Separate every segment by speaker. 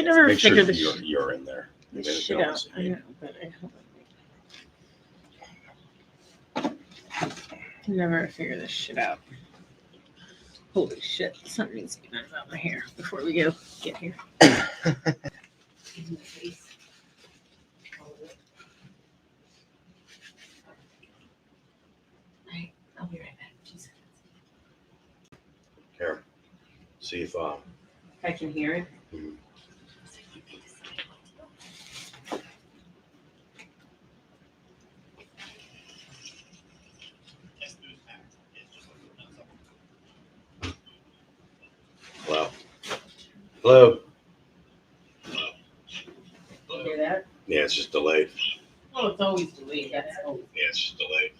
Speaker 1: should never
Speaker 2: Make
Speaker 1: figure
Speaker 2: sure
Speaker 1: this
Speaker 2: you're in there.
Speaker 1: shit out. I know, but I can never figure this shit out. Holy shit! Something needs to be done about my hair before we get here. Right, I'll be right back. 2 seconds.
Speaker 2: Here, see if
Speaker 1: I can hear it.
Speaker 2: Mhm. Wow. Hello.
Speaker 1: You hear that?
Speaker 2: Yeah, it's just delayed.
Speaker 1: Oh, it's always delayed. That's always.
Speaker 2: Yeah, it's just delayed.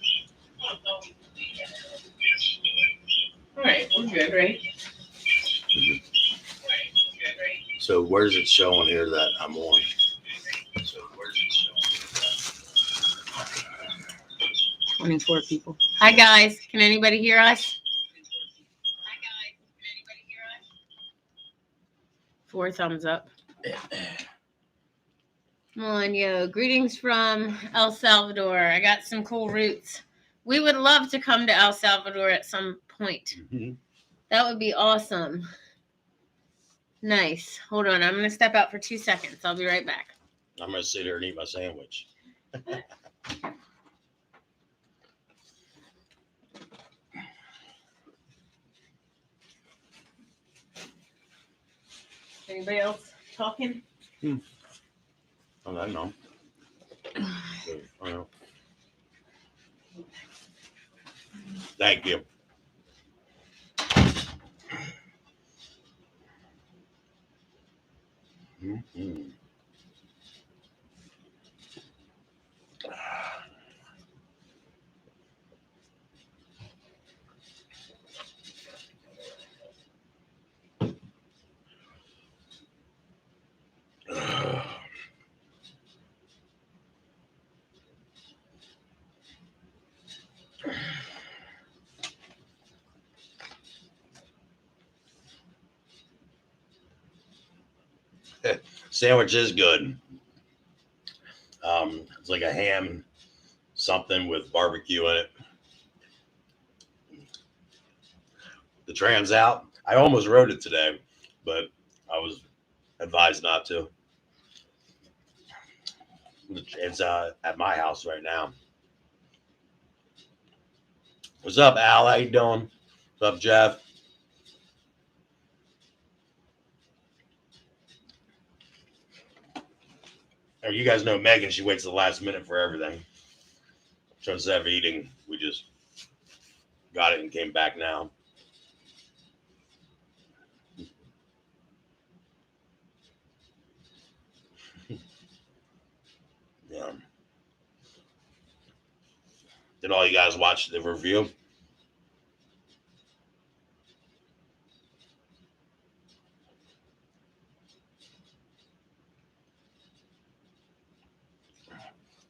Speaker 1: Oh, it's always delayed. All right, we're good, right?
Speaker 2: Mhm. So where's it showing here that I'm on? So where's it showing?
Speaker 1: 24 people. Hi guys, can anybody hear us? 4 thumbs up. Come on, yo. Greetings from El Salvador. I got some cool roots. We would love to come to El Salvador at some point.
Speaker 2: Mm-hmm.
Speaker 1: That would be awesome. Nice. Hold on. I'm going to step out for 2 seconds. I'll be right back.
Speaker 2: I'm going to sit here and eat my sandwich.
Speaker 1: Anybody else talking?
Speaker 2: Oh, I know. I know. Thank you. Mm-hmm. Sandwich is good. It's like a ham something with barbecue in it. The Transalp. I almost wrote it today, but I was advised not to. It's at my house right now. What's up, Al? How you doing? What's up, Jeff? Oh, you guys know Megan. She waits the last minute for everything. So instead of eating, we just got it and came back now. Yeah. Did all you guys watch the review?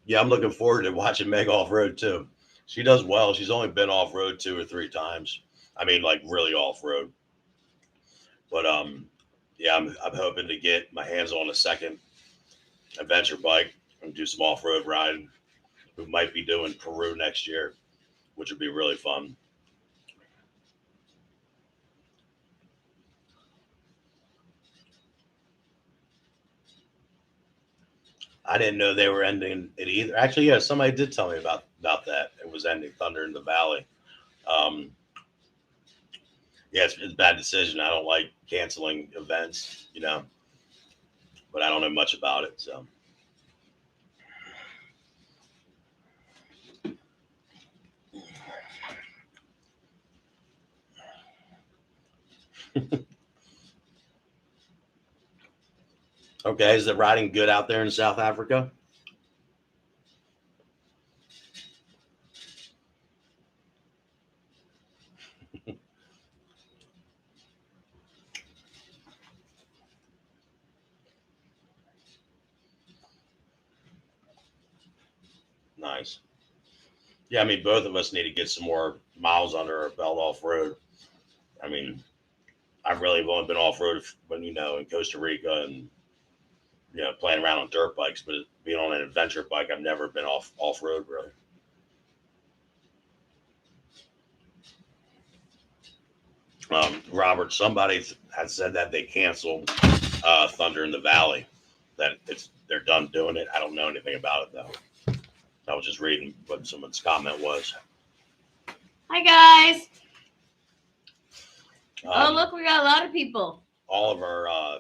Speaker 2: Yeah, I'm looking forward to watching Meg off road too. She does well. She's only been off road 2 or 3 times. I mean, like really off road. But yeah, I'm hoping to get my hands on a second adventure bike and do some off road riding. We might be doing Peru next year, which would be really fun. I didn't know they were ending it either. Actually, yeah, somebody did tell me about that. It was ending Thunder in the Valley. Yeah, it's a bad decision. I don't like canceling events, but I don't know much about it. So, okay, is the riding good out there in South Africa? Nice. Yeah, I mean, both of us need to get some more miles under our belt off road. I mean, I've really only been off road when in Costa Rica and playing around on dirt bikes, but being on an adventure bike, I've never been off road really. Robert, somebody had said that they canceled Thunder in the Valley, that they're done doing it. I don't know anything about it though. I was just reading what someone's comment was.
Speaker 1: Hi guys. Oh look, we got a lot of people.
Speaker 2: All of our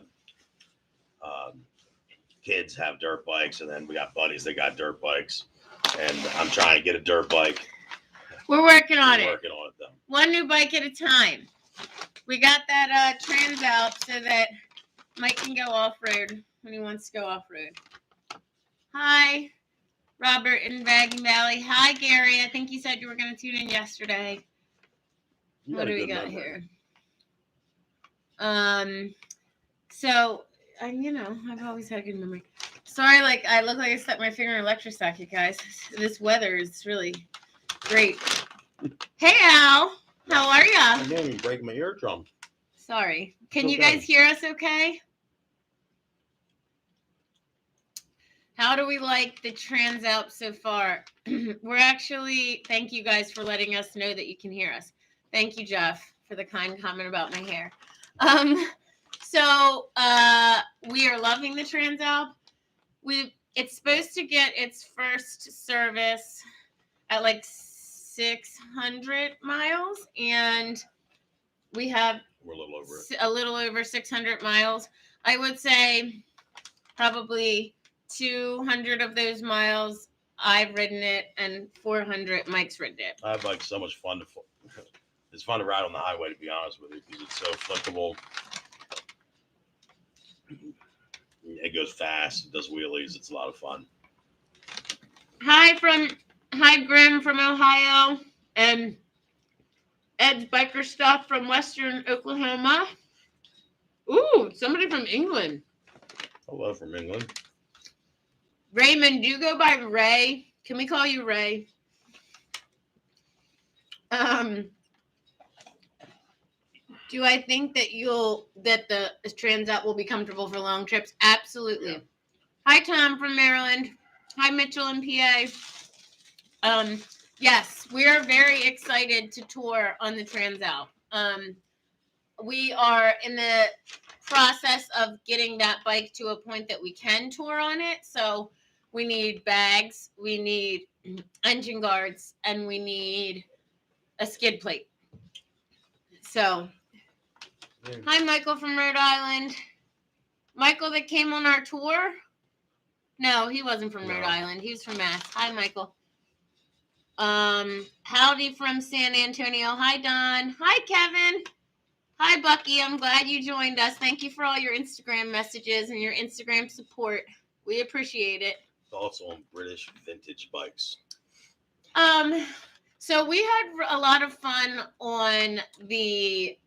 Speaker 2: kids have dirt bikes, and then we got buddies that got dirt bikes, and I'm trying to get a dirt bike.
Speaker 1: We're working on it.
Speaker 2: Working on it though. One
Speaker 1: new bike at a time. We got that Transalp so that Mike can go off-road when he wants to go off-road. Hi, Robert in Wagon Valley. Hi, Gary. I think you said you were going to tune in yesterday. What do we got here? So, I've always had a good memory. Sorry, I look like I stuck my finger in electrostatic, you guys. This weather is really great. Hey, Al. How are ya?
Speaker 2: I didn't even break my eardrum.
Speaker 1: Sorry. Can you guys hear us okay? How do we like the Transalp so far? We're actually, thank you guys for letting us know that you can hear us. Thank you, Jeff, for the kind comment about my hair. So we are loving the Transalp. It's supposed to get its first service at 600 miles, and we're a little over 600 miles. I would say probably 200 of those miles I've ridden it, and 400 Mike's ridden it.
Speaker 2: I have so much fun it's fun to ride on the highway, to be honest with you, because it's so flickable. It goes fast. It does wheelies. It's a lot of fun.
Speaker 1: Hi, Grim from Ohio, and Ed's Biker Stuff from Western Oklahoma. Ooh, somebody from England.
Speaker 2: Hello from England.
Speaker 1: Raymond, do you go by Ray? Can we call you Ray? Do I think that the Transalp will be comfortable for long trips? Absolutely. Yeah. Hi, Tom from Maryland. Hi, Mitchell in PA. Yes, we are very excited to tour on the Transalp. We are in the process of getting that bike to a point that we can tour on it. So we need bags, we need engine guards, and we need a skid plate. So, hi, Michael from Rhode Island. Michael that came on our tour? No, he wasn't from Rhode Island. He was from Mass. Hi, Michael. Howdy from San Antonio. Hi, Don. Hi, Kevin. Hi, Bucky. I'm glad you joined us. Thank you for all your Instagram messages and your Instagram support. We appreciate it.
Speaker 2: Also on British vintage bikes.
Speaker 1: So we had a lot of fun on the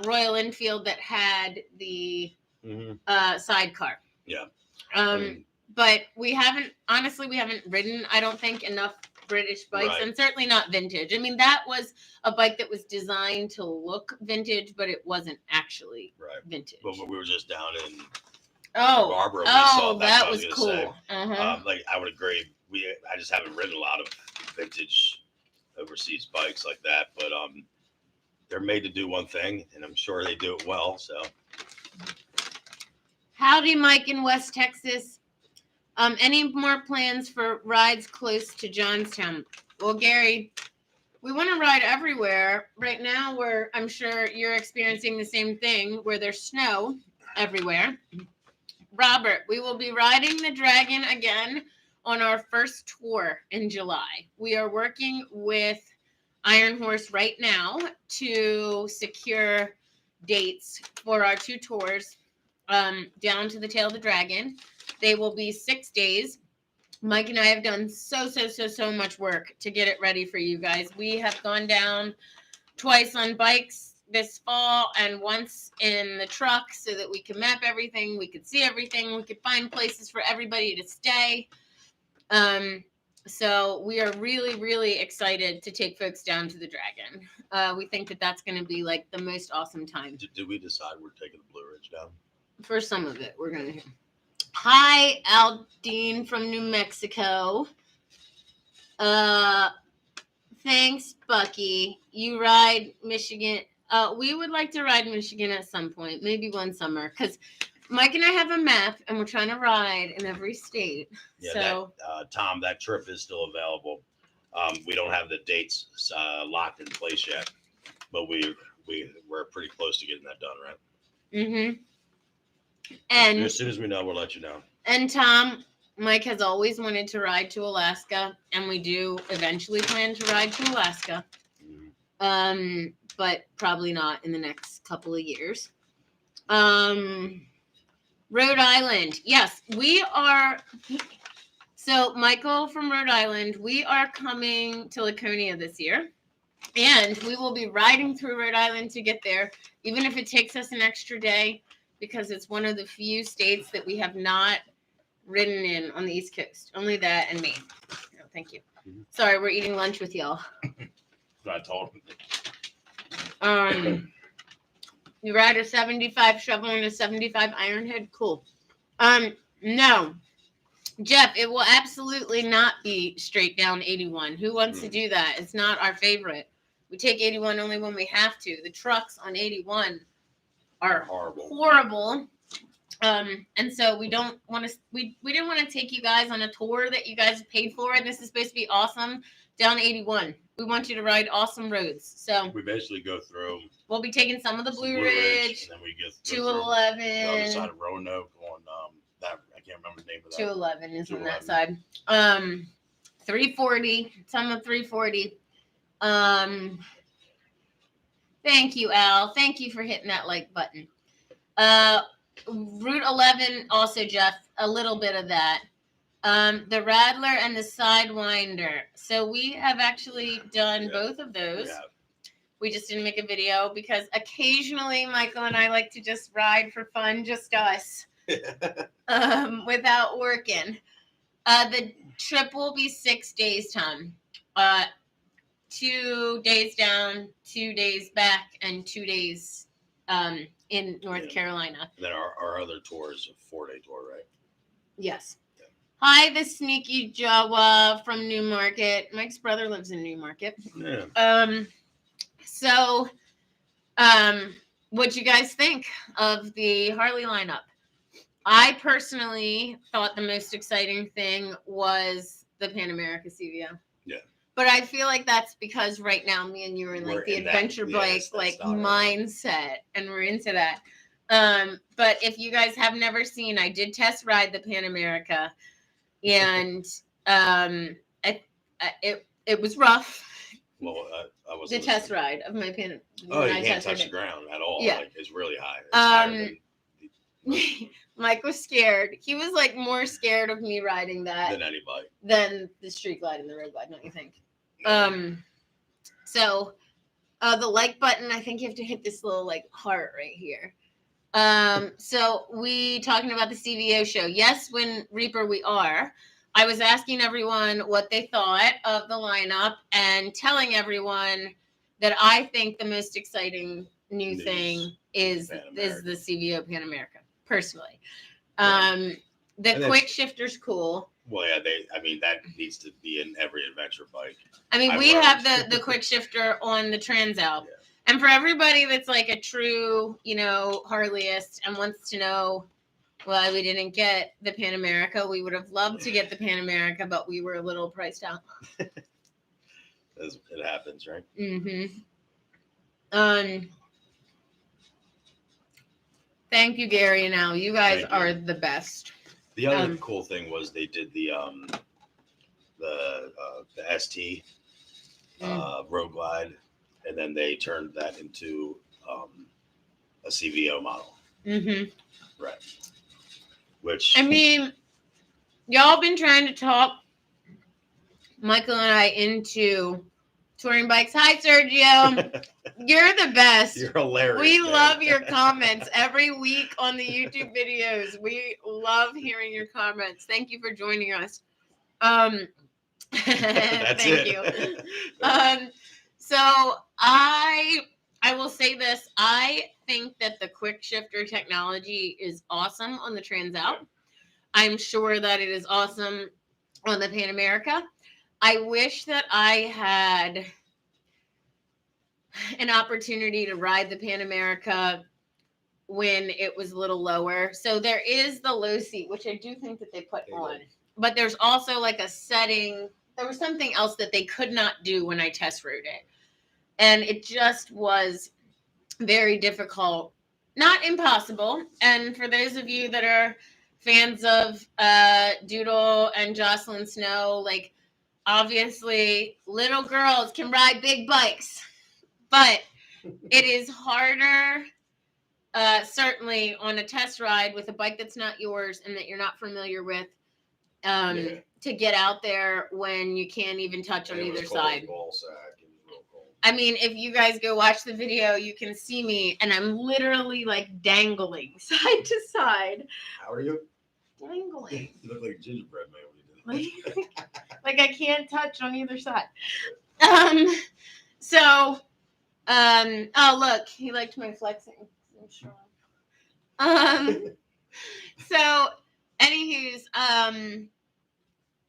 Speaker 1: Royal Enfield that had the sidecar.
Speaker 2: Yeah.
Speaker 1: But we haven't ridden, I don't think, enough British bikes, right. And certainly not vintage. I mean, that was a bike that was designed to look vintage, but it wasn't actually vintage.
Speaker 2: But when we were just down in Barbara, we saw that was cool. I would agree. I just haven't ridden a lot of vintage overseas bikes like that, but they're made to do one thing, and I'm sure they do it well. So,
Speaker 1: howdy, Mike in West Texas. Any more plans for rides close to Johnstown? Well, Gary, we want to ride everywhere. Right now, I'm sure you're experiencing the same thing where there's snow everywhere. Robert, we will be riding the Dragon again on our first tour in July. We are working with Iron Horse right now to secure dates for our 2 tours down to the Tail of the Dragon. They will be 6 days. Mike and I have done so much work to get it ready for you guys. We have gone down twice on bikes this fall and once in the truck so that we can map everything, we could see everything, we could find places for everybody to stay. So we are really excited to take folks down to the Dragon. We think that that's going to be the most awesome time.
Speaker 2: Did we decide we're taking the Blue Ridge down?
Speaker 1: For some of it, we're going to. Hi, Aldine from New Mexico. Thanks, Bucky. You ride Michigan. We would like to ride Michigan at some point, maybe one summer, because Mike and I have a map, and we're trying to ride in every state.
Speaker 2: Yeah,
Speaker 1: So,
Speaker 2: Tom, that trip is still available. We don't have the dates locked in place yet, but we're pretty close to getting that done, right?
Speaker 1: mm-hmm. And
Speaker 2: as soon as we know, we'll let you know.
Speaker 1: And Tom, Mike has always wanted to ride to Alaska, and we do eventually plan to ride to Alaska. But probably not in the next couple of years. Rhode Island. Yes, we are. So Michael from Rhode Island, we are coming to Laconia this year. And we will be riding through Rhode Island to get there, even if it takes us an extra day, because it's one of the few states that we have not ridden in on the East Coast. Only that and Maine. Oh, thank you. Sorry, we're eating lunch with y'all.
Speaker 2: I told him.
Speaker 1: You ride a 75 shovel and a 75 Ironhead? Cool. No. Jeff, it will absolutely not be straight down 81. Who wants to do that? It's not our favorite. We take 81 only when we have to. The trucks on 81 are horrible. And so we don't want to. We didn't want to take you guys on a tour that you guys paid for, and this is supposed to be awesome down 81. We want you to ride awesome roads. So
Speaker 2: we basically go through.
Speaker 1: We'll be taking some of the Blue Ridge,
Speaker 2: and then we get
Speaker 1: 211.
Speaker 2: The other side of Roanoke on that I can't remember the name of that.
Speaker 1: 211 is on that side. 340, some of 340. Thank you, Al. Thank you for hitting that like button. Route 11, also, Jeff, a little bit of that. The Rattler and the Sidewinder. So we have actually done both of those. Yeah. We just didn't make a video because occasionally Michael and I like to just ride for fun, just us, without working. The trip will be 6 days, Tom. 2 days down, 2 days back, and 2 days in North Carolina.
Speaker 2: Then our other tour is a 4-day tour, right?
Speaker 1: Yes. Yeah. Hi, the Sneaky Jawa from Newmarket. Mike's brother lives in Newmarket. Yeah. So, what'd you guys think of the Harley lineup? I personally thought the most exciting thing was the Pan America CVO. Yeah. But I feel like that's because right now me and you are in like the adventure bike mindset, and we're into that. But if you guys have never seen, I did test ride the Pan America, and it was rough.
Speaker 2: Well, I was
Speaker 1: the test ride of my Pan.
Speaker 2: Oh, you can't touch the ground at all. Yeah, like, it's really high. It's higher than
Speaker 1: Mike was scared. He was like more scared of me riding that
Speaker 2: than anybody,
Speaker 1: than the street glide and the road glide, don't you think? So the like button, I think you have to hit this little like heart right here. So we talking about the CVO show. Yes, when Reaper we are. I was asking everyone what they thought of the lineup and telling everyone that I think the most exciting new thing is the CVO Pan America, personally. The quick shifter's cool.
Speaker 2: Well, yeah, that needs to be in every adventure bike.
Speaker 1: I mean, we have the quick shifter on the Transalp. Yeah. And for everybody that's like a true, Harleyist and wants to know why we didn't get the Pan America, we would have loved to get the Pan America, but we were a little priced out.
Speaker 2: It happens, right?
Speaker 1: Mm-hmm. Thank you, Gary and Al. You guys are the best.
Speaker 2: The other cool thing was they did the ST Road Glide, and then they turned that into a CVO model. Mm-hmm. Right. Which,
Speaker 1: I mean, y'all been trying to talk Michael and I into touring bikes. Hi, Sergio. You're the best.
Speaker 2: You're hilarious.
Speaker 1: We love your comments every week on the YouTube videos. We love hearing your comments. Thank you for joining us. Thank you. So I will say this. I think that the quick shifter technology is awesome on the Transalp. I'm sure that it is awesome on the Pan America. I wish that I had an opportunity to ride the Pan America when it was a little lower. So there is the low seat, which I do think that they put on. But there's also like a setting. There was something else that they could not do when I test rode it. And it just was very difficult. Not impossible. And for those of you that are fans of Doodle and Jocelyn Snow, like, obviously little girls can ride big bikes. But it is harder, certainly on a test ride with a bike that's not yours and that you're not familiar with, to get out there when you can't even touch on either side. I mean, if you guys go watch the video, you can see me, and I'm literally like dangling side to side.
Speaker 2: How are you?
Speaker 1: Dangling.
Speaker 2: You look like a gingerbread man when you do that.
Speaker 1: Like I can't touch on either side. Oh look, he liked my flexing. I'm sure. So, anywho's,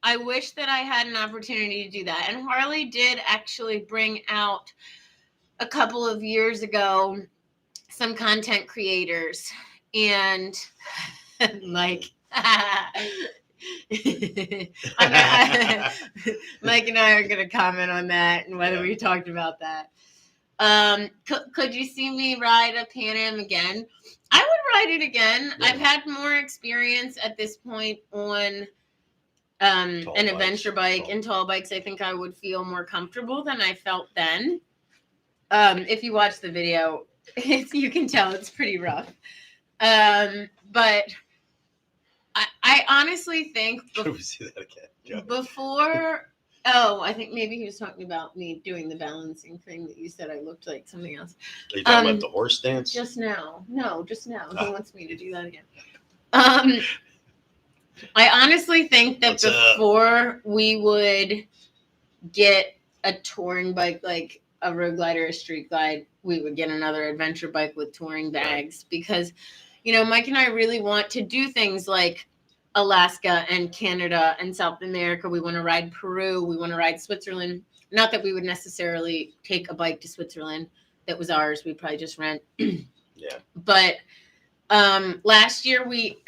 Speaker 1: I wish that I had an opportunity to do that. And Harley did actually bring out a couple of years ago some content creators, and like Mike and I are going to comment on that and whether we talked about that. Could you see me ride a Pan Am again? I would ride it again. Yeah. I've had more experience at this point on an adventure bike and tall bikes. I think I would feel more comfortable than I felt then. If you watch the video, you can tell it's pretty rough. But I honestly think before. Oh, I think maybe he was talking about me doing the balancing thing that you said I looked like something else.
Speaker 2: Are you talking about the horse dance?
Speaker 1: Just now. No, just now. He wants me to do that again. I honestly think that before we would get a touring bike, like a road glide or a street glide, we would get another adventure bike with touring bags because, you know, Mike and I really want to do things like Alaska and Canada and South America. We want to ride Peru. We want to ride Switzerland. Not that we would necessarily take a bike to Switzerland that was ours. We'd probably just rent.
Speaker 2: Yeah.
Speaker 1: But last year we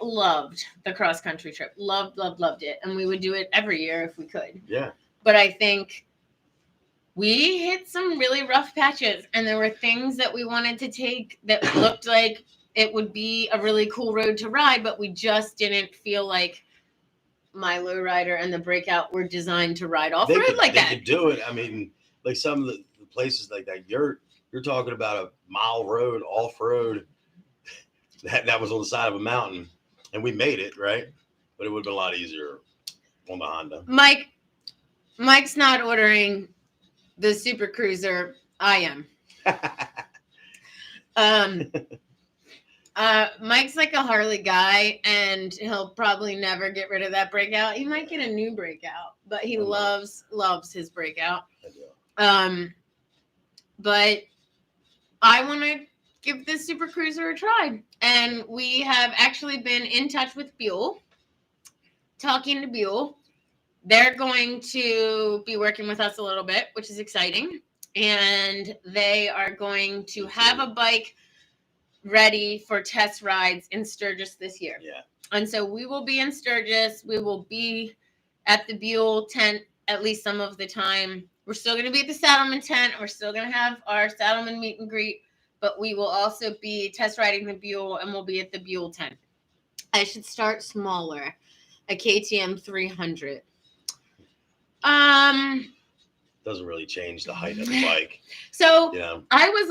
Speaker 1: loved the cross country trip. Loved it. And we would do it every year if we could.
Speaker 2: Yeah.
Speaker 1: But I think we hit some really rough patches, and there were things that we wanted to take that looked like it would be a really cool road to ride, but we just didn't feel like my lowrider and the Breakout were designed to ride off road like that.
Speaker 2: They could do it. I mean, like some of the places like that, you're talking about a mile road, off road. That was on the side of a mountain, and we made it, right? But it would have been a lot easier on the Honda.
Speaker 1: Mike's not ordering the Super Cruiser. I am. Mike's like a Harley guy, and he'll probably never get rid of that Breakout. He might get a new Breakout, but he loves his Breakout. But I want to give this Super Cruiser a try. And we have actually been in touch with Buell, talking to Buell. They're going to be working with us a little bit, which is exciting. And they are going to have a bike ready for test rides in Sturgis this year.
Speaker 2: Yeah.
Speaker 1: And so we will be in Sturgis. We will be at the Buell tent at least some of the time. We're still going to be at the Saddleman tent. We're still going to have our Saddleman meet and greet, but we will also be test riding the Buell, and we'll be at the Buell tent. I should start smaller, a KTM 300.
Speaker 2: Doesn't really change the height of the bike.
Speaker 1: So I was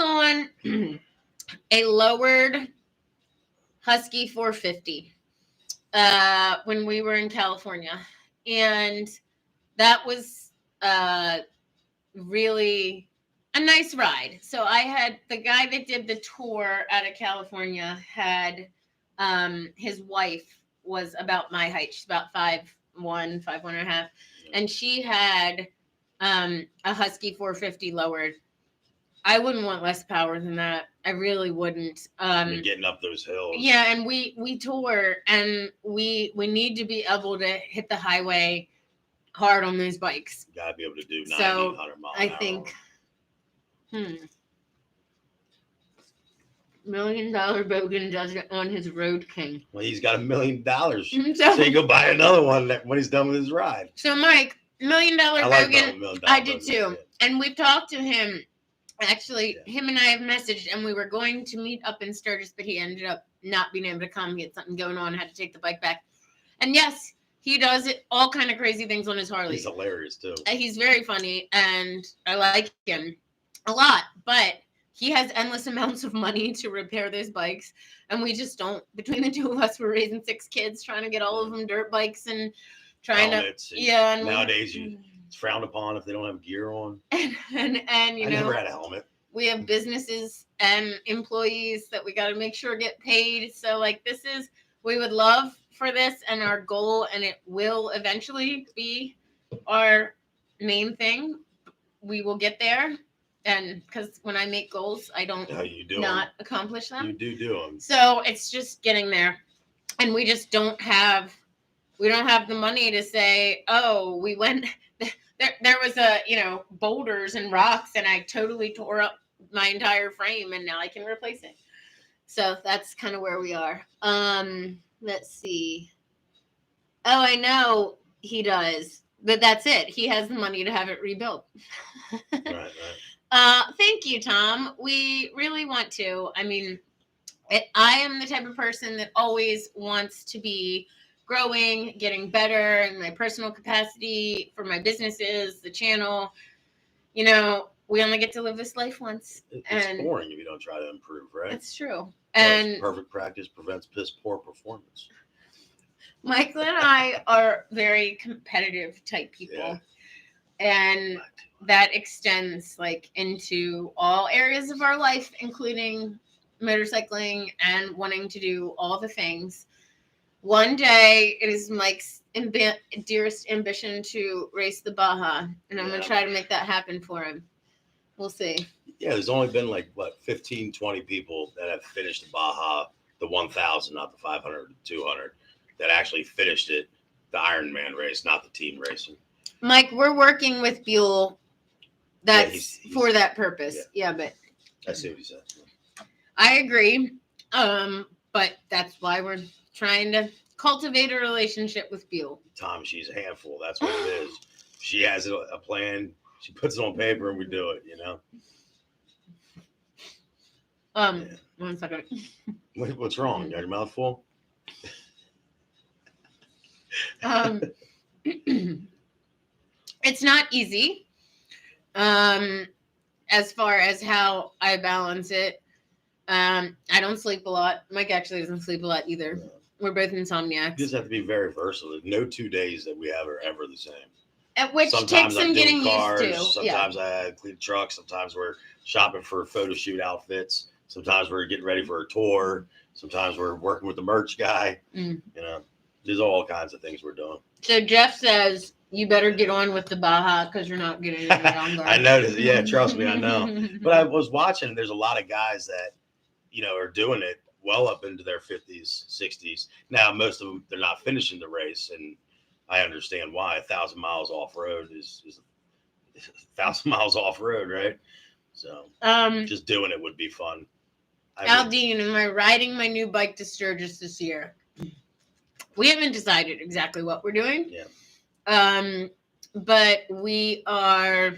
Speaker 1: on a lowered Husky 450 when we were in California, and that was really a nice ride. So I had the guy that did the tour out of California had his wife was about my height. She's about 5'1", 5'1.5", and she had a Husky 450 lowered. I wouldn't want less power than that. I really wouldn't.
Speaker 2: I mean, getting up those hills.
Speaker 1: Yeah, and we tour, and we need to be able to hit the highway hard on those bikes.
Speaker 2: You gotta be able to do 90,
Speaker 1: So
Speaker 2: 100 miles
Speaker 1: I
Speaker 2: an hour.
Speaker 1: think, $1 million Bogan does it on his Road King.
Speaker 2: Well, he's got $1 million.
Speaker 1: So
Speaker 2: So you go buy another one when he's done with his ride.
Speaker 1: So Mike, $1 million
Speaker 2: I like that
Speaker 1: Bogan.
Speaker 2: $1 million.
Speaker 1: I did
Speaker 2: Bogan,
Speaker 1: too,
Speaker 2: yeah.
Speaker 1: and we've talked to him. Actually, him and I have messaged, and we were going to meet up in Sturgis, but he ended up not being able to come. He had something going on, had to take the bike back. And yes, he does all kind of crazy things on his Harley.
Speaker 2: He's hilarious too.
Speaker 1: He's very funny, and I like him a lot. But he has endless amounts of money to repair those bikes, and we just don't. Between the two of us, we're raising 6 kids, trying to get all of them dirt bikes and trying
Speaker 2: Helmets
Speaker 1: to. Yeah. And
Speaker 2: nowadays, it's frowned upon if they don't have gear on.
Speaker 1: And you
Speaker 2: I
Speaker 1: know,
Speaker 2: never had a helmet.
Speaker 1: we have businesses and employees that we got to make sure get paid. So like we would love for this, and our goal, and it will eventually be our main thing. We will get there. And because when I make goals, I don't not accomplish them.
Speaker 2: You do them.
Speaker 1: So it's just getting there. And we just don't have the money to say, oh, we went there was boulders and rocks, and I totally tore up my entire frame, and now I can replace it. So that's kind of where we are. Let's see. Oh, I know he does, but that's it. He has the money to have it rebuilt.
Speaker 2: Right.
Speaker 1: Thank you, Tom. We really want to. I mean, I am the type of person that always wants to be growing, getting better in my personal capacity for my businesses, the channel. You know, we only get to live this life once.
Speaker 2: It's boring if you don't try to improve, right?
Speaker 1: That's true.
Speaker 2: Plus,
Speaker 1: And
Speaker 2: perfect practice prevents piss poor performance.
Speaker 1: Michael and I are very competitive type people.
Speaker 2: Yeah.
Speaker 1: And that extends like into all areas of our life, including motorcycling and wanting to do all the things. One day, it is Mike's dearest ambition to race the Baja, and I'm going to try to make that happen for him. We'll see.
Speaker 2: Yeah, there's only been 15, 20 people that have finished the Baja, the 1,000, not the 500, 200, that actually finished it, the Ironman race, not the team racing.
Speaker 1: Mike, we're working with Buell. That's he's for that purpose. Yeah, but
Speaker 2: I see what he said.
Speaker 1: I agree. But that's why we're trying to cultivate a relationship with Buell.
Speaker 2: Tom, she's a handful. That's what it is. She has a plan. She puts it on paper, and we do it. You know.
Speaker 1: 1 second.
Speaker 2: What's wrong? You got your mouth full?
Speaker 1: It's not easy. As far as how I balance it, I don't sleep a lot. Mike actually doesn't sleep a lot either.
Speaker 2: No.
Speaker 1: We're both insomniacs.
Speaker 2: You just have to be very versatile. There's no 2 days that we have are ever the same.
Speaker 1: Which
Speaker 2: sometimes
Speaker 1: takes some getting used to.
Speaker 2: Sometimes I clean trucks. Sometimes we're shopping for photo shoot outfits. Sometimes we're getting ready for a tour. Sometimes we're working with the merch guy. You know, there's all kinds of things we're doing.
Speaker 1: So Jeff says you better get on with the Baja because you're not getting any younger.
Speaker 2: I noticed. Yeah, trust me, I know. But I was watching. There's a lot of guys that, are doing it well up into their 50s, 60s. Now, most of them, they're not finishing the race, and I understand why. 1,000 miles off road is 1,000 miles off road, right? So just doing it would be fun.
Speaker 1: Aldine, am I riding my new bike to Sturgis this year? We haven't decided exactly what we're doing.
Speaker 2: Yeah.
Speaker 1: But we are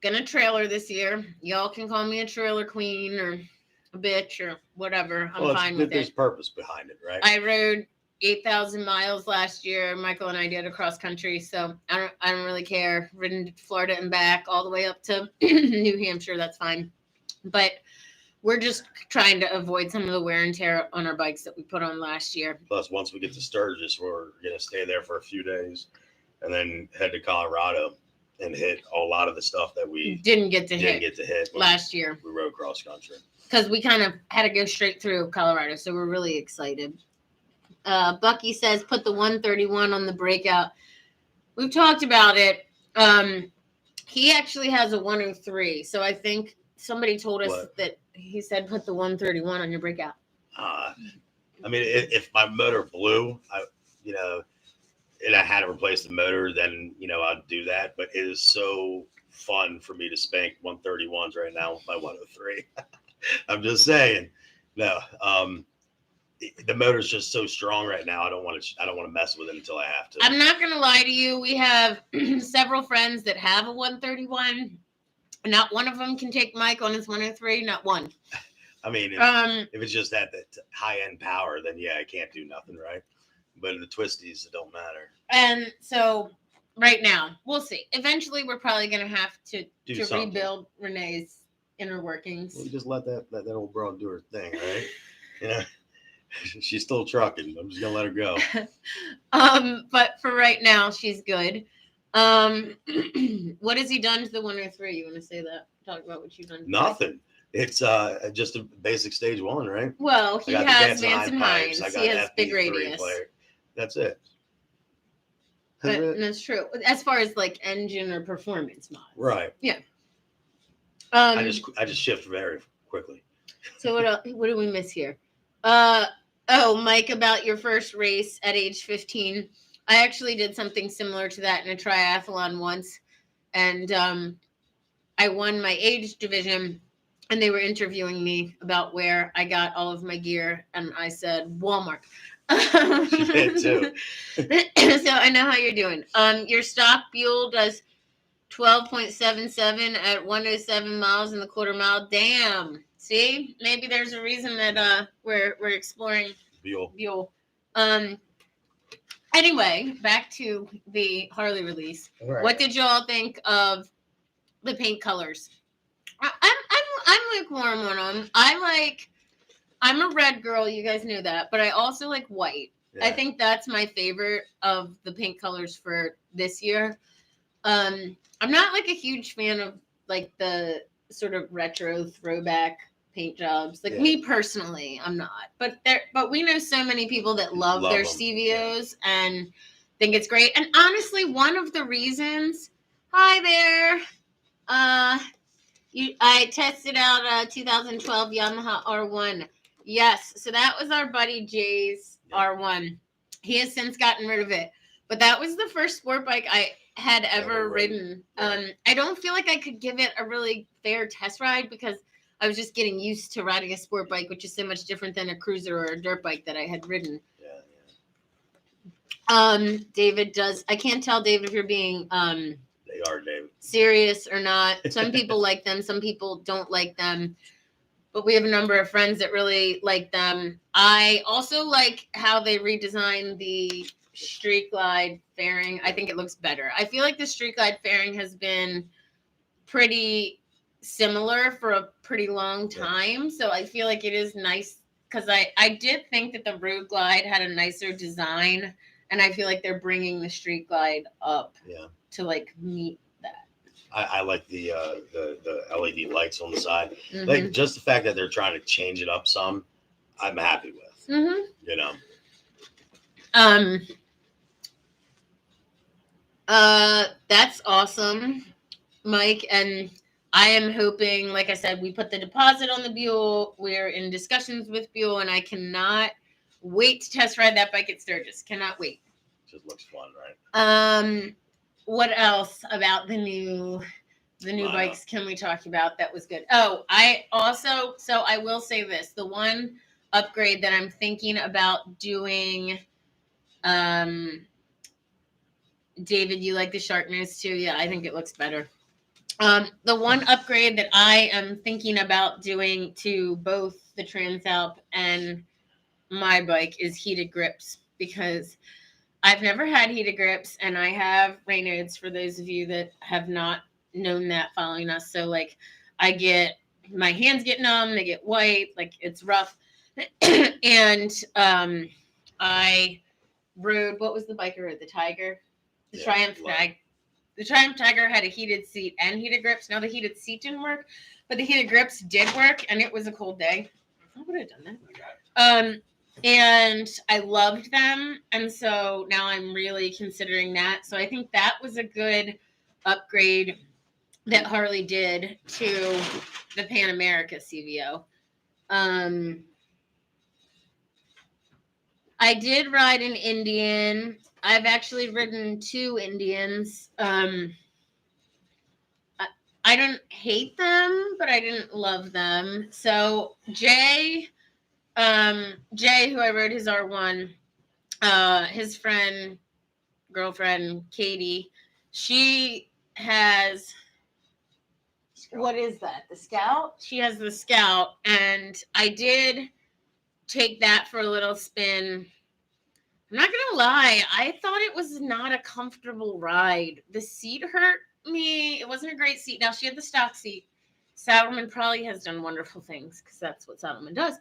Speaker 1: gonna trailer this year. Y'all can call me a trailer queen or a bitch or whatever. I'm fine with it.
Speaker 2: There's purpose behind it, right?
Speaker 1: I rode 8,000 miles last year. Michael and I did across country, so I don't really care. Ridden to Florida and back all the way up to New Hampshire. That's fine. But we're just trying to avoid some of the wear and tear on our bikes that we put on last year.
Speaker 2: Plus, once we get to Sturgis, we're going to stay there for a few days and then head to Colorado and hit a lot of the stuff that we
Speaker 1: didn't get to hit last year.
Speaker 2: We rode cross country.
Speaker 1: Because we kind of had to go straight through Colorado, so we're really excited. Bucky says, put the 131 on the breakout. We've talked about it. He actually has a 103. So I think somebody told us
Speaker 2: What?
Speaker 1: that he said put the 131 on your breakout.
Speaker 2: I mean, if my motor blew, and I had to replace the motor, then I'd do that. But it is so fun for me to spank 131s right now with my 103. I'm just saying. No, the motor's just so strong right now. I don't want to mess with it until I have to.
Speaker 1: I'm not gonna lie to you. We have several friends that have a 131. Not one of them can take Mike on his 103. Not one.
Speaker 2: I mean, if it's just that high end power, then yeah, I can't do nothing, right? But in the twisties, it don't matter.
Speaker 1: And so right now, we'll see. Eventually, we're probably gonna have to rebuild Renee's inner workings.
Speaker 2: Well, you just let that old broad do her thing, right? Yeah. She's still trucking. I'm just gonna let her go.
Speaker 1: But for right now, she's good. What has he done to the 103? You want to say that? Talk about what you've done.
Speaker 2: Nothing. It's just a basic stage 1, right?
Speaker 1: Well, he has Vance and Hines. He has big radius.
Speaker 2: Player. That's it.
Speaker 1: That's true. As far as like engine or performance mods,
Speaker 2: right?
Speaker 1: Yeah.
Speaker 2: I just shift very quickly.
Speaker 1: So what do we miss here? Mike, about your first race at age 15. I actually did something similar to that in a triathlon once, and I won my age division, and they were interviewing me about where I got all of my gear, and I said Walmart.
Speaker 2: She did too.
Speaker 1: So I know how you're doing. Your stock Buell does 12.77 at 107 miles in the quarter mile. Damn. See, maybe there's a reason that we're exploring Buell. Anyway, back to the Harley release. Right. What did y'all think of the paint colors? I'm lukewarm on them. I'm a red girl. You guys knew that, but I also like white. Yeah. I think that's my favorite of the paint colors for this year. I'm not like a huge fan of like the sort of retro throwback paint jobs. Like me personally, I'm not. But we know so many people that love their them. CVOs and think it's great. And honestly, one of the reasons, hi there. I tested out a 2012 Yamaha R1. Yes, so that was our buddy Jay's R1. He has since gotten rid of it. But that was the first sport bike I had ever ridden. I don't feel like I could give it a really fair test ride because I was just getting used to riding a sport bike, which is so much different than a cruiser or a dirt bike that I had ridden. David does. I can't tell, Dave, if you're being
Speaker 2: they are, David,
Speaker 1: serious or not. Some people like them, some people don't like them. But we have a number of friends that really like them. I also like how they redesigned the Street Glide fairing. I think it looks better. I feel like the Street Glide fairing has been pretty similar for a pretty long time. So I feel like it is nice because I did think that the Road Glide had a nicer design. And I feel like they're bringing the Street Glide up to like meet that.
Speaker 2: I like the LED lights on the side. Mm-hmm. Like just the fact that they're trying to change it up some, I'm happy with. Mm-hmm.
Speaker 1: That's awesome, Mike. And I am hoping, like I said, we put the deposit on the Buell. We're in discussions with Buell, and I cannot wait to test ride that bike at Sturgis. Cannot wait.
Speaker 2: Just looks fun, right?
Speaker 1: What else about the new bikes can we talk about that was good? Oh, I will say this. The one upgrade that I'm thinking about doing, David, you like the shark nose too? Yeah, I think it looks better. The one upgrade that I am thinking about doing to both the Transalp and my bike is heated grips, because I've never had heated grips, and I have Raynaud's, for those of you that have not known that following us. So like my hands get numb, they get white, like it's rough. And I rode, what was the bike I rode? The Tiger? The Triumph Tiger. The Triumph Tiger had a heated seat and heated grips. Now the heated seat didn't work, but the heated grips did work, and it was a cold day. I would have done that. And I loved them. And so now I'm really considering that. So I think that was a good upgrade that Harley did to the Pan America CVO. I did ride an Indian. I've actually ridden 2 Indians. I didn't hate them, but I didn't love them. So Jay, who I rode his R1, his girlfriend, Katie, she has, what is that? The Scout? She has the Scout, and I did take that for a little spin. I'm not gonna lie, I thought it was not a comfortable ride. The seat hurt me. It wasn't a great seat. Now she had the stock seat. Saddleman probably has done wonderful things because that's what Saddleman does.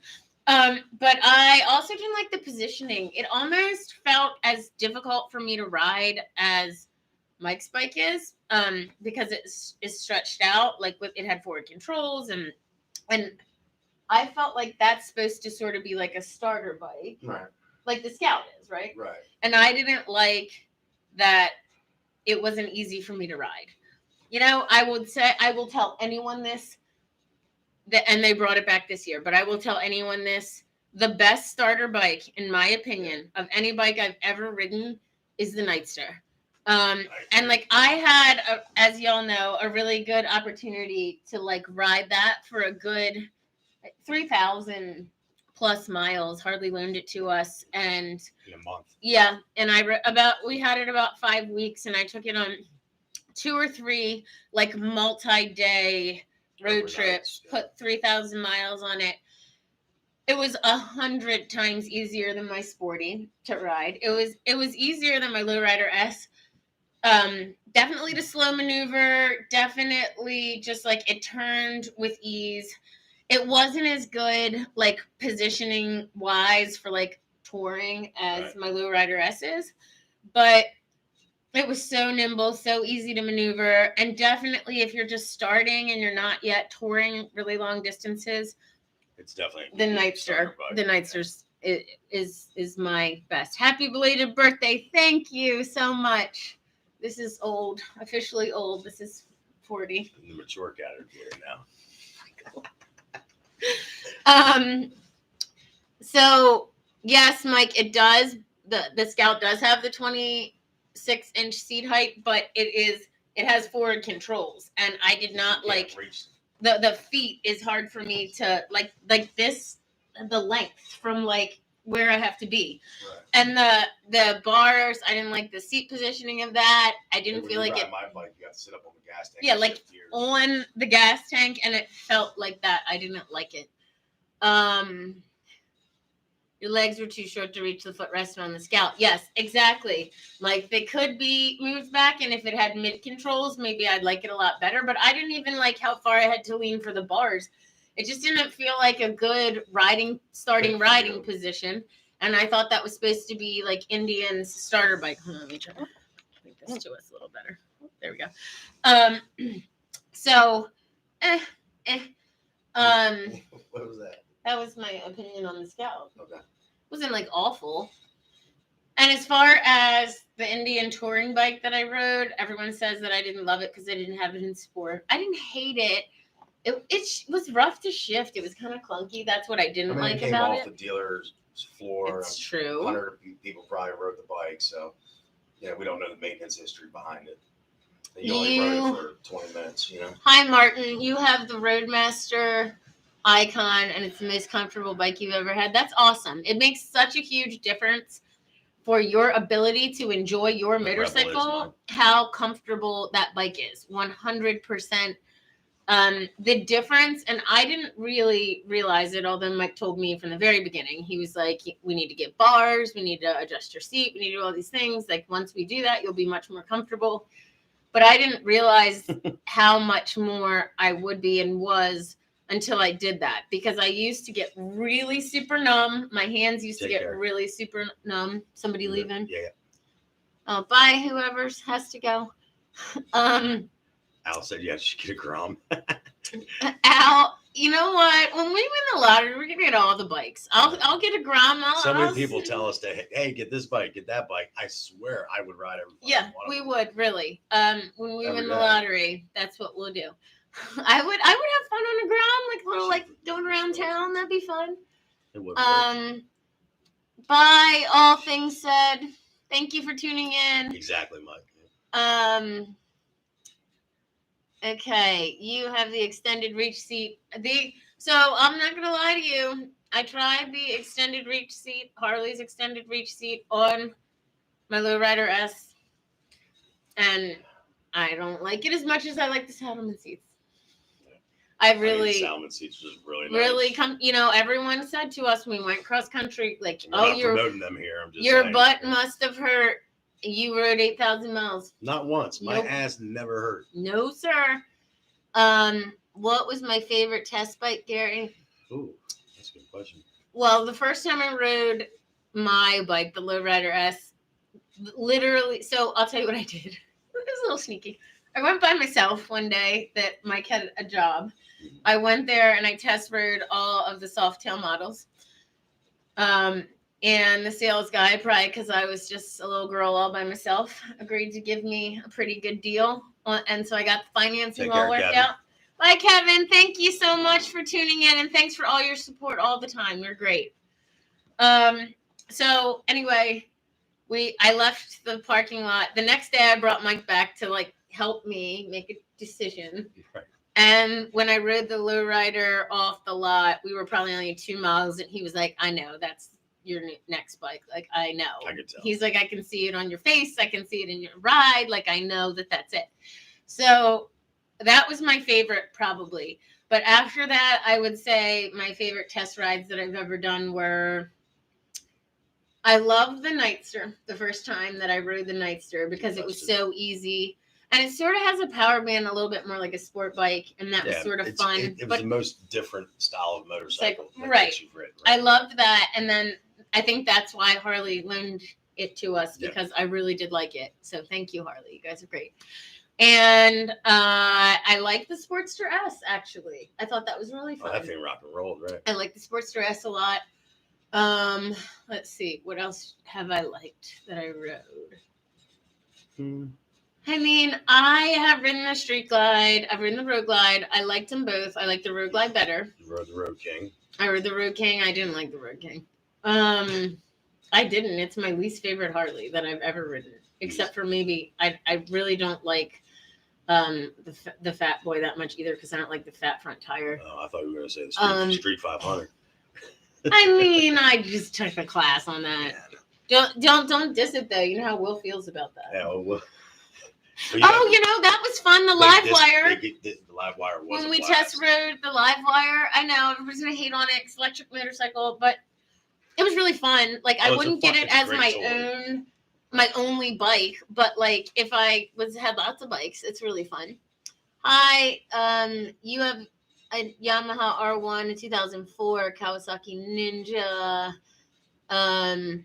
Speaker 1: But I also didn't like the positioning. It almost felt as difficult for me to ride as Mike's bike is, because it is stretched out. Like it had forward controls, and I felt like that's supposed to sort of be like a starter bike,
Speaker 3: Right.
Speaker 1: Like the Scout is, right?
Speaker 3: Right.
Speaker 1: And I didn't like that it wasn't easy for me to ride. You know, I will tell anyone this, and they brought it back this year, but I will tell anyone this, the best starter bike, in my opinion, of any bike I've ever ridden is the Nightstar. And like I had, as y'all know, a really good opportunity to like ride that for a good 3,000 plus miles. Harley loaned it to us, and
Speaker 2: in a month.
Speaker 1: Yeah, and we had it about 5 weeks, and I took it on 2 or 3 like multi-day road
Speaker 3: Overnights,
Speaker 1: trips.
Speaker 3: yeah.
Speaker 1: Put 3,000 miles on it. It was 100 times easier than my Sporty to ride. It was easier than my Lowrider S. Definitely to slow maneuver. Definitely just like it turned with ease. It wasn't as good like positioning wise for like touring as my Lowrider S is, but it was so nimble, so easy to maneuver, and definitely if you're just starting and you're not yet touring really long distances,
Speaker 2: It's definitely
Speaker 1: the Nightstar. The Nightstar's is my best. Happy belated birthday! Thank you so much. This is old, officially old. This is 40.
Speaker 2: in the mature category now.
Speaker 1: So yes, Mike, it does. The Scout does have the 26-inch seat height, but it has forward controls, and I did not like the feet is hard for me to like this, the length from like where I have to be.
Speaker 3: Right.
Speaker 1: And the bars, I didn't like the seat positioning of that. I didn't feel like it.
Speaker 3: My bike, you got to sit up on the gas tank.
Speaker 1: Yeah, like on the gas tank, and it felt like that. I didn't like it. Your legs were too short to reach the footrest on the Scout. Yes, exactly. Like they could be moved back, and if it had mid controls, maybe I'd like it a lot better. But I didn't even like how far I had to lean for the bars. It just didn't feel like a good starting riding position. And I thought that was supposed to be like Indian's starter bike. Hold on, let me try to make this to us a little better. There we go. So,
Speaker 3: What was that?
Speaker 1: that was my opinion on the Scout.
Speaker 3: Okay.
Speaker 1: Wasn't like awful. And as far as the Indian touring bike that I rode, everyone says that I didn't love it because I didn't have it in sport. I didn't hate it. It was rough to shift. It was kind of clunky. That's what I didn't like
Speaker 3: it came
Speaker 1: about
Speaker 3: off
Speaker 1: it.
Speaker 3: the dealer's floor.
Speaker 1: It's true.
Speaker 3: 100 people probably rode the bike, so yeah, we don't know the maintenance history behind it. And you only rode it for 20 minutes, you know.
Speaker 1: Hi, Martin. You have the Roadmaster icon, and it's the most comfortable bike you've ever had. That's awesome. It makes such a huge difference for your ability to enjoy your motorcycle, how comfortable that bike is. 100%. The difference, and I didn't really realize it, although Mike told me from the very beginning. He was like, we need to get bars, we need to adjust your seat, we need to do all these things. Like, once we do that, you'll be much more comfortable. But I didn't realize how much more I would be and was until I did that, because I used to get really super numb. My hands used to get really super numb. Somebody leaving?
Speaker 2: Yeah.
Speaker 1: Oh, bye, whoever has to go.
Speaker 2: Al said, yeah, she get a Grom.
Speaker 1: Al, you know what? When we we win the lottery, we're gonna get all the bikes. I'll get a Grom.
Speaker 2: So many people tell us to, hey, get this bike, get that bike. I swear I would ride every fucking
Speaker 1: Yeah,
Speaker 2: one of
Speaker 1: we
Speaker 2: them.
Speaker 1: would really. When we
Speaker 2: Every
Speaker 1: win the
Speaker 2: day.
Speaker 1: lottery, that's what we'll do. I would have fun on a Grom, like little like going around town. That'd be fun.
Speaker 2: It would work.
Speaker 1: By all things said, thank you for tuning in.
Speaker 2: Exactly, Mike.
Speaker 1: Okay, you have the extended reach seat. So I'm not gonna lie to you. I tried the extended reach seat, Harley's extended reach seat on my Lowrider S, and I don't like it as much as I like the Saddleman seats. I really,
Speaker 2: Salmon seats was really nice.
Speaker 1: really everyone said to us when we went cross country, like,
Speaker 2: We're not promoting them here. I'm just
Speaker 1: your
Speaker 2: saying.
Speaker 1: butt must have hurt. You rode 8,000 miles.
Speaker 2: Not once. My
Speaker 1: Nope.
Speaker 2: ass never hurt.
Speaker 1: No, sir. What was my favorite test bike, Gary?
Speaker 2: Ooh, that's a good question.
Speaker 1: Well, the first time I rode my bike, the Lowrider S, literally, so I'll tell you what I did. It was a little sneaky. I went by myself one day that Mike had a job. I went there and I test rode all of the Softail models. And the sales guy, probably because I was just a little girl all by myself, agreed to give me a pretty good deal. And so I got the financing all worked out. Bye, Kevin. Thank you so much for tuning in. And thanks for all your support all the time. You're great. So anyway, I left the parking lot. The next day I brought Mike back to like help me make a decision.
Speaker 2: Right.
Speaker 1: And when I rode the Lowrider off the lot, we were probably only 2 miles, and he was like, I know, that's your next bike. Like, I know.
Speaker 2: I could tell.
Speaker 1: He's like, I can see it on your face. I can see it in your ride. Like, I know that's it. So that was my favorite probably. But after that, I would say my favorite test rides that I've ever done were, I loved the Nightster the first time that I rode the Nightster because it was so easy. And it sort of has a power band a little bit more like a sport bike. And that was sort of fun.
Speaker 2: It was the most different style of motorcycle.
Speaker 1: Right.
Speaker 2: You've ridden,
Speaker 1: right. I loved that. And then I think that's why Harley loaned it to us because I really did like it. So thank you, Harley. You guys are great. And I like the Sportster S, actually. I thought that was really fun.
Speaker 2: That thing rock and rolled, right?
Speaker 1: I like the Sportster S a lot. Let's see. What else have I liked that I rode? I mean, I have ridden the Street Glide. I've ridden the Road Glide. I liked them both. I like the Road Glide better.
Speaker 2: You rode the Road King.
Speaker 1: I rode the Road King. I didn't like the Road King. I didn't. It's my least favorite Harley that I've ever ridden, except for maybe I really don't like the Fat Boy that much either because I don't like the fat front tire.
Speaker 2: Oh, I thought you were going to say the Street 500.
Speaker 1: I mean, I just took a class on that. Don't diss it though. You know how Will feels about that.
Speaker 2: Yeah, well.
Speaker 1: That was fun. The live wire.
Speaker 2: The live wire was
Speaker 1: when we test rode the live wire. I know everybody's gonna hate on it. It's electric motorcycle, but it was really fun. Like I wouldn't get it as my only bike, but like if I had lots of bikes, it's really fun. Hi, you have a Yamaha R1, a 2004 Kawasaki Ninja.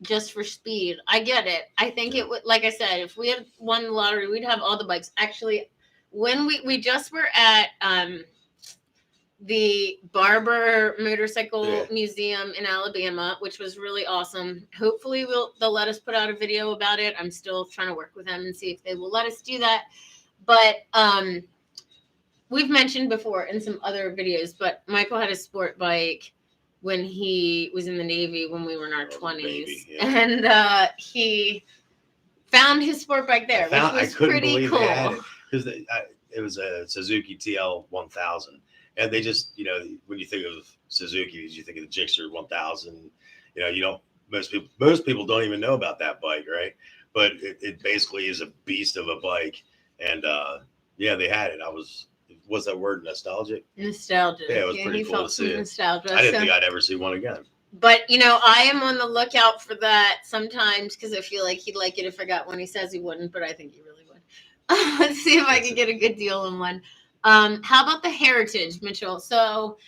Speaker 1: Just for speed. I get it. I think it would, like I said, if we had won the lottery, we'd have all the bikes. Actually, when we just were at the Barber Motorcycle Museum in Alabama, which was really awesome. Hopefully they'll let us put out a video about it. I'm still trying to work with them and see if they will let us do that. But we've mentioned before in some other videos, but Michael had a sport bike when he was in the Navy when we were in our 20s. And he found his sport bike there, which was pretty cool.
Speaker 2: Because it was a Suzuki TL 1000. And they just, when you think of Suzuki, you think of the Gixxer 1000. Most people don't even know about that bike, right? But it basically is a beast of a bike. And they had it. What's that word? Nostalgic?
Speaker 1: Nostalgic.
Speaker 2: Yeah, it was pretty cool to see it.
Speaker 1: Nostalgia.
Speaker 2: I didn't think I'd ever see one again.
Speaker 1: But, I am on the lookout for that sometimes because I feel like he'd like it if I got one. He says he wouldn't, but I think he really would. Let's see if I can get a good deal on one. How about the Heritage, Mitchell? So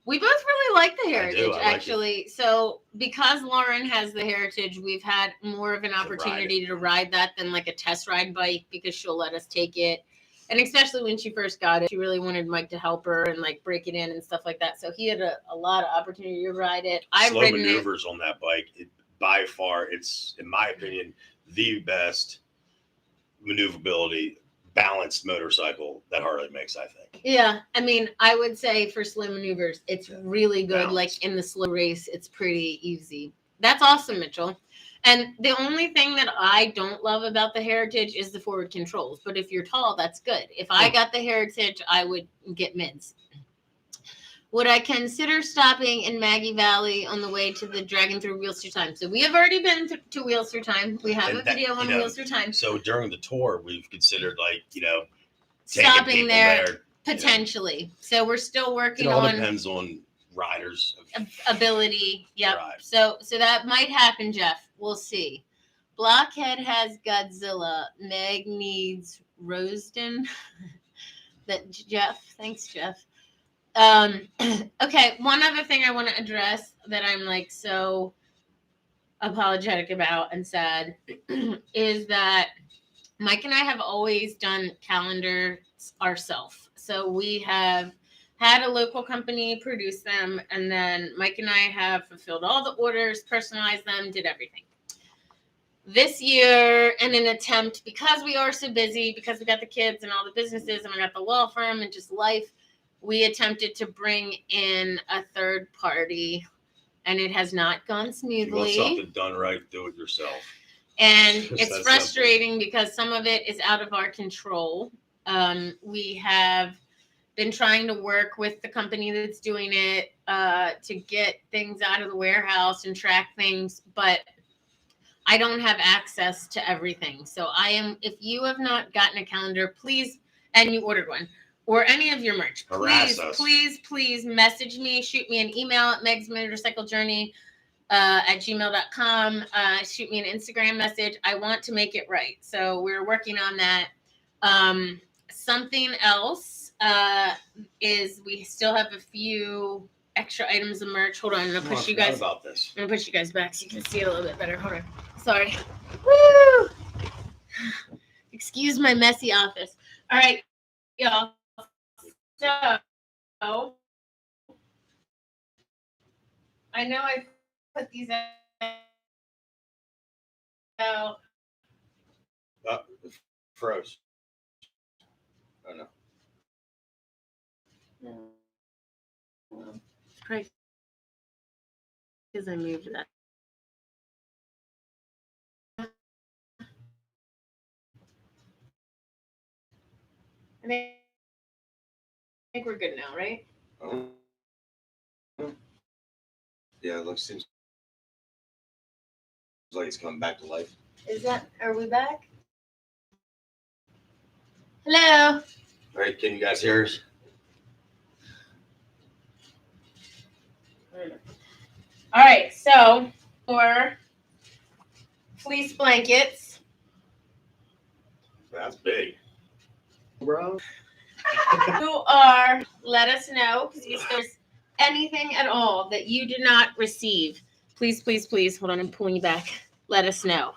Speaker 1: we both really like the Heritage, actually. So because Lauren has the Heritage, we've had more of an opportunity to ride that than like a test ride bike because she'll let us take it And especially when she first got it, she really wanted Mike to help her and like break it in and stuff like that. So he had a lot of opportunity to ride it. I've
Speaker 2: Slow
Speaker 1: ridden
Speaker 2: maneuvers on that bike. By far, it's, in my opinion, the best maneuverability, balanced motorcycle that Harley makes, I think.
Speaker 1: Yeah, I mean, I would say for slow maneuvers, it's really good.
Speaker 2: Balance.
Speaker 1: Like in the slow race, it's pretty easy. That's awesome, Mitchell. And the only thing that I don't love about the Heritage is the forward controls. But if you're tall, that's good. If I got the Heritage, I would get mids. Would I consider stopping in Maggie Valley on the way to the Dragon Through Wheels Through Time? So we have already been to Wheels Through Time. We have a video on Wheels Through Time.
Speaker 2: So during the tour, we've considered, like, taking
Speaker 1: Stopping
Speaker 2: people
Speaker 1: there potentially. So we're still working
Speaker 2: It all
Speaker 1: on
Speaker 2: depends on riders'
Speaker 1: ability. Yep.
Speaker 2: Right.
Speaker 1: So that might happen, Jeff. We'll see. Blockhead has Godzilla. Meg needs Rosedon. That Jeff. Thanks, Jeff. Okay. One other thing I want to address that I'm like so apologetic about and sad is that Mike and I have always done calendars ourselves. So we have had a local company produce them, and then Mike and I have fulfilled all the orders, personalized them, did everything. This year, in an attempt, because we are so busy, because we got the kids and all the businesses, and we got the law firm and just life, we attempted to bring in a third party, and it has not gone smoothly.
Speaker 2: You want something done right, do it yourself.
Speaker 1: And it's frustrating because some of it is out of our control. We have been trying to work with the company that's doing it to get things out of the warehouse and track things, but I don't have access to everything. So if you have not gotten a calendar, please, and you ordered one, or any of your merch, please message me, shoot me an email at Meg's Motorcycle Journey at gmail.com. Shoot me an Instagram message. I want to make it right. So we're working on that. Something else is we still have a few extra items of merch. Hold on. I'm going to push you guys.
Speaker 2: About this.
Speaker 1: I'm going to push you guys back so you can see it a little bit better. Hold on. Sorry. Woo! Excuse my messy office. All right, y'all. So I know I put these out.
Speaker 2: Froze. Oh no.
Speaker 1: It's probably because I moved that. I think we're good now, right?
Speaker 3: Yeah, it seems like it's coming back to life.
Speaker 1: Are we back? Hello.
Speaker 2: All right, can you guys hear us?
Speaker 1: All right, so for fleece blankets.
Speaker 2: That's big.
Speaker 3: Bro.
Speaker 1: Let us know if there's anything at all that you did not receive. Please, hold on, I'm pulling you back. Let us know.